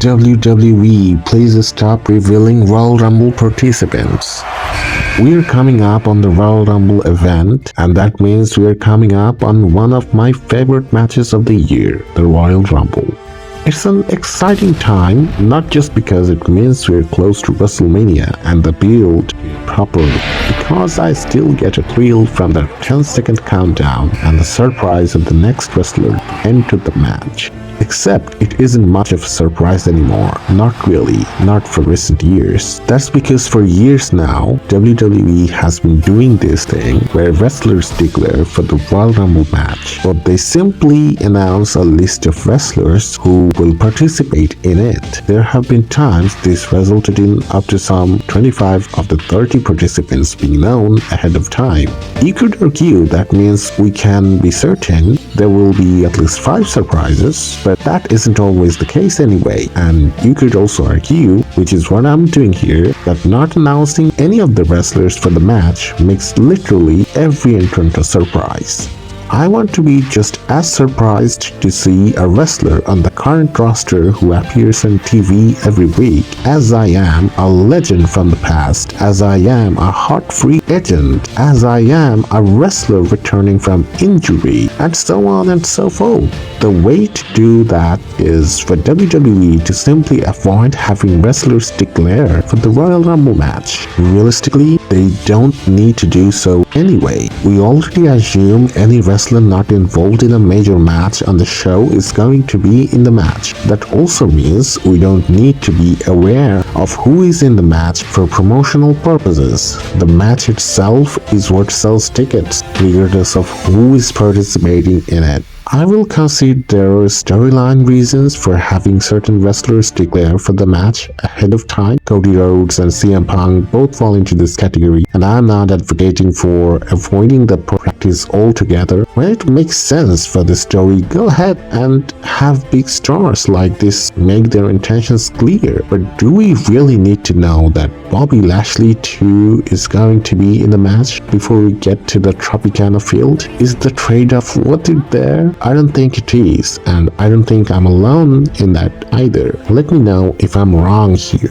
WWE, please stop revealing Royal Rumble participants. We're coming up on the Royal Rumble event, and that means we're coming up on one of my favorite matches of the year, the Royal Rumble. It's an exciting time, not just because it means we're close to WrestleMania and the build properly, because I still get a thrill from the 10-second countdown and the surprise of the next wrestler to enter the match. Except it isn't much of a surprise anymore. Not really, not for recent years. That's because for years now, WWE has been doing this thing where wrestlers declare for the Royal Rumble match, but they simply announce a list of wrestlers who will participate in it. There have been times this resulted in up to some 25 of the 30 participants being known ahead of time. You could argue that means we can be certain there will be at least 5 surprises, but that isn't always the case anyway. And you could also argue, which is what I'm doing here, that not announcing any of the wrestlers for the match makes literally every entrant a surprise. I want to be just as surprised to see a wrestler on the current roster who appears on TV every week as I am a legend from the past, as I am a hot free agent, as I am a wrestler returning from injury, and so on and so forth. The way to do that is for WWE to simply avoid having wrestlers declare for the Royal Rumble match. Realistically, they don't need to do so anyway. We already assume any wrestler not involved in a major match on the show is going to be in the match. That also means we don't need to be aware of who is in the match for promotional purposes. The match itself is what sells tickets, regardless of who is participating in it. I will concede there are storyline reasons for having certain wrestlers declare for the match ahead of time. Cody Rhodes and CM Punk both fall into this category, and I'm not advocating for avoiding the practice altogether. When it makes sense for the story, go ahead and have big stars like this make their intentions clear. But do we really need to know that Bobby Lashley too is going to be in the match before we get to the Tropicana field? Is the trade-off worth it there? I don't think it is, and I don't think I'm alone in that either. Let me know if I'm wrong here.